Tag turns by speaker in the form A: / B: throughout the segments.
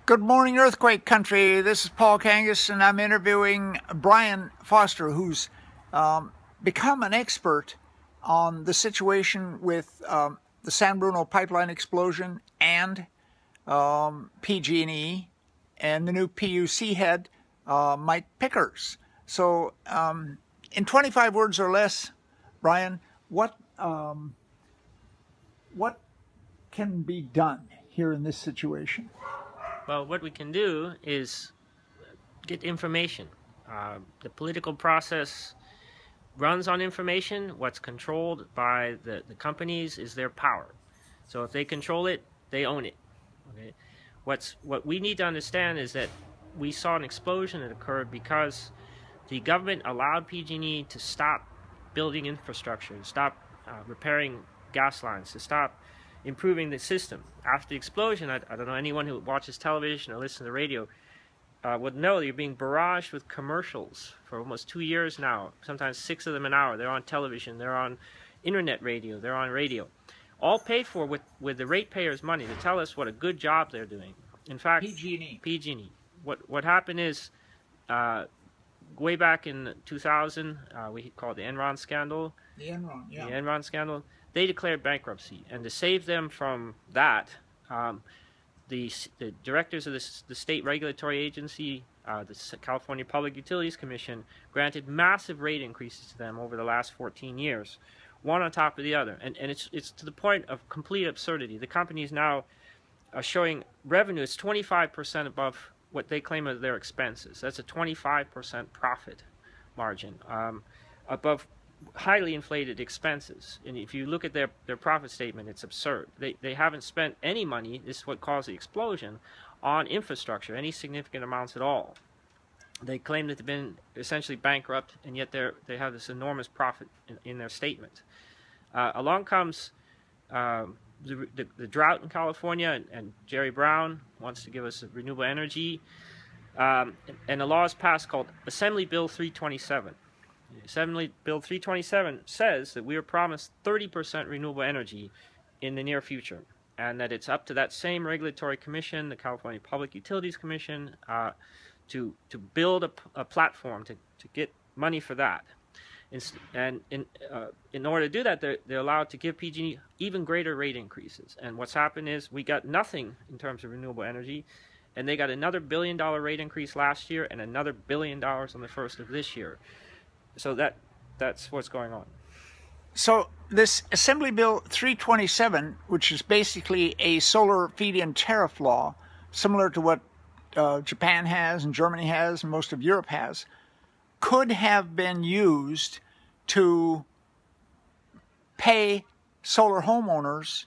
A: Good morning, Earthquake Country. This is Paul Kangas, and I'm interviewing Brian Foster, who's become an expert on the situation with the San Bruno pipeline explosion and PG&E and the new PUC head, Mike Pickers. So, in 25 words or less, Brian, what can be done here in this situation?
B: Well, what we can do is get information. The political process runs on information. What's controlled by the companies is their power. So if they control it, they own it. Okay? What we need to understand is that we saw an explosion that occurred because the government allowed PG&E to stop building infrastructure, to stop repairing gas lines, to stop improving the system. After the explosion, I don't know, anyone who watches television or listens to the radio would know that you're being barraged with commercials for almost 2 years now, sometimes 6 of them an hour. They're on television, they're on internet radio, they're on radio. All paid for with the ratepayers' money to tell us what a good job they're doing. In fact, PG&E. What happened is, way back in 2000, we called the Enron scandal.
A: The Enron, yeah.
B: The Enron scandal. They declared bankruptcy, and to save them from that, the directors of the state regulatory agency, the California Public Utilities Commission, granted massive rate increases to them over the last 14 years, one on top of the other, and it's to the point of complete absurdity. The companies now are showing revenues 25% above what they claim are their expenses. That's a 25% profit margin, above highly inflated expenses. And if you look at their profit statement, it's absurd. They haven't spent any money, this is what caused the explosion, on infrastructure, any significant amounts at all. They claim that they've been essentially bankrupt, and yet they have this enormous profit in their statement. Along comes the drought in California, and Jerry Brown wants to give us renewable energy, and a law is passed called Assembly Bill 327. Assembly Bill 327 says that we are promised 30% renewable energy in the near future, and that it's up to that same regulatory commission, the California Public Utilities Commission, to build a platform to get money for that. And in order to do that, they're allowed to give PG&E even greater rate increases. And what's happened is we got nothing in terms of renewable energy, and they got another $1 billion rate increase last year and another $1 billion on the first of this year. So that's what's going on.
A: So this Assembly Bill 327, which is basically a solar feed-in tariff law, similar to what Japan has and Germany has and most of Europe has, could have been used to pay solar homeowners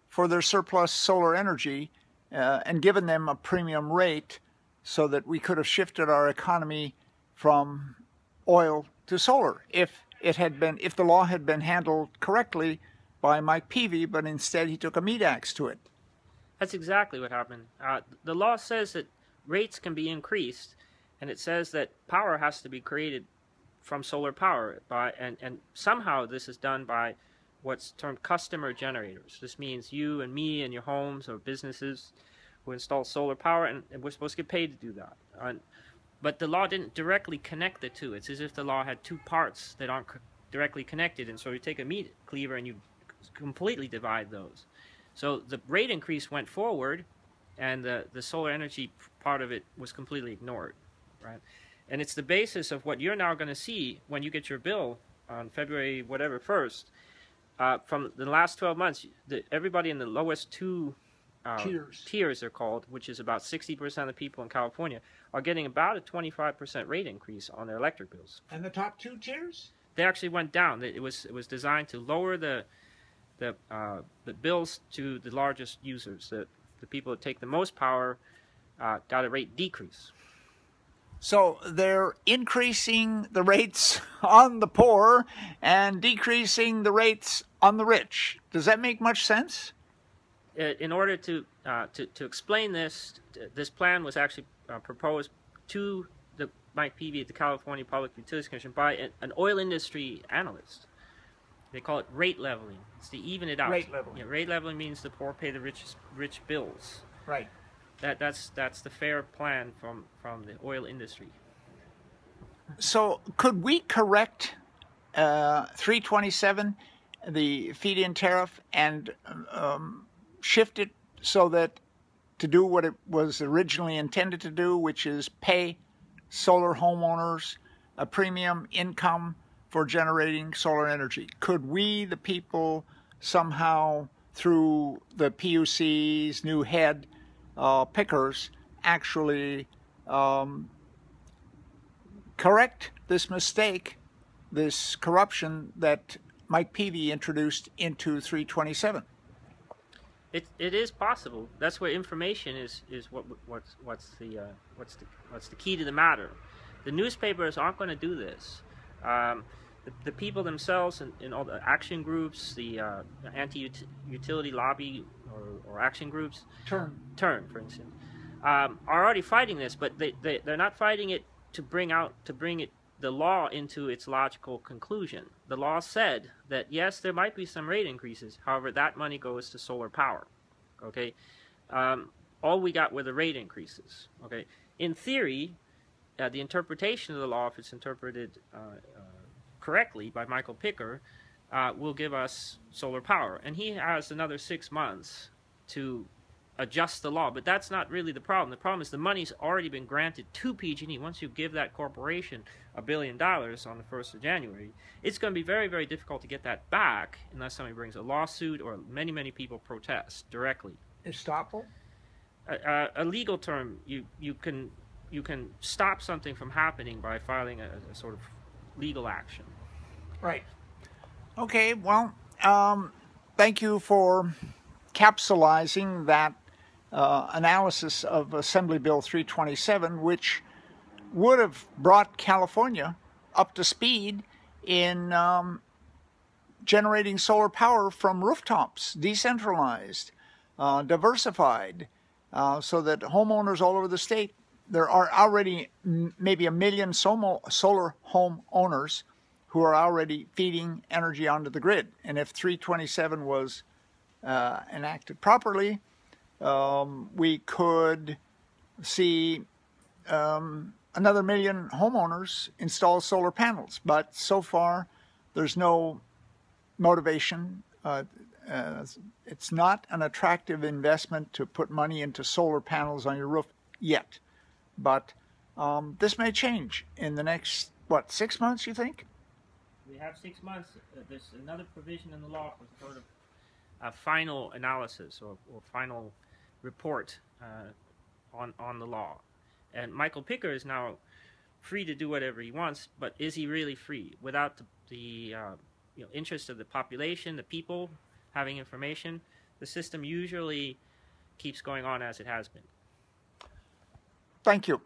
A: for their surplus solar energy and given them a premium rate so that we could have shifted our economy from oil to solar if the law had been handled correctly by Mike Peavy, but instead he took a meat axe to it.
B: That's exactly what happened. The law says that rates can be increased, and it says that power has to be created from solar power and somehow this is done by what's termed customer generators. This means you and me and your homes or businesses who install solar power, and we're supposed to get paid to do that. But the law didn't directly connect the two. It's as if the law had two parts that aren't directly connected, and so you take a meat cleaver and you completely divide those. So the rate increase went forward, and the solar energy part of it was completely ignored, right? And it's the basis of what you're now going to see when you get your bill on February whatever 1st. From the last 12 months, everybody in the lowest two tiers they're called, which is about 60% of the people in California, are getting about a 25% rate increase on their electric bills.
A: And the top two tiers?
B: They actually went down. It was designed to lower the bills to the largest users. The people that take the most power got a rate decrease.
A: So they're increasing the rates on the poor and decreasing the rates on the rich. Does that make much sense?
B: In order to explain this, this plan was actually proposed to the Mike Peavy at the California Public Utilities Commission by an oil industry analyst. They call it rate leveling. It's to even it out.
A: Rate leveling.
B: Yeah, rate leveling means the poor pay the rich bills.
A: Right.
B: That's the fair plan from the oil industry.
A: So could we correct 327, the feed-in tariff, and shift it so that to do what it was originally intended to do, which is pay solar homeowners a premium income for generating solar energy? Could we, the people, somehow through the PUC's new head, Pickers, actually correct this mistake, this corruption that Mike Peavy introduced into 327?
B: It is possible. That's where information is what's the key to the matter. The newspapers aren't going to do this. The people themselves in all the action groups, the anti-utility lobby or action groups, Turn for instance, are already fighting this, but they're not fighting it to bring the law into its logical conclusion. The law said that yes, there might be some rate increases. However, that money goes to solar power. Okay, all we got were the rate increases. Okay, in theory, the interpretation of the law, if it's interpreted correctly by Michael Picker, will give us solar power, and he has another 6 months to adjust the law. But that's not really the problem. The problem is the money's already been granted to PG&E. Once you give that corporation $1 billion on the 1st of January, it's going to be very, very difficult to get that back unless somebody brings a lawsuit or many people protest directly.
A: Estoppel?
B: A legal term, you can stop something from happening by filing a sort of legal action.
A: Right. Okay, well, thank you for capsulizing that analysis of Assembly Bill 327, which would have brought California up to speed in generating solar power from rooftops, decentralized, diversified, so that homeowners all over the state, there are already maybe 1 million solar home owners who are already feeding energy onto the grid. And if 327 was enacted properly, we could see another 1 million homeowners install solar panels. But so far, there's no motivation. It's not an attractive investment to put money into solar panels on your roof yet. But this may change in the next, 6 months, you think?
B: We have 6 months. There's another provision in the law for sort of a final analysis or final report on the law. And Michael Picker is now free to do whatever he wants, but is he really free? Without the interest of the population, the people having information, the system usually keeps going on as it has been.
A: Thank you.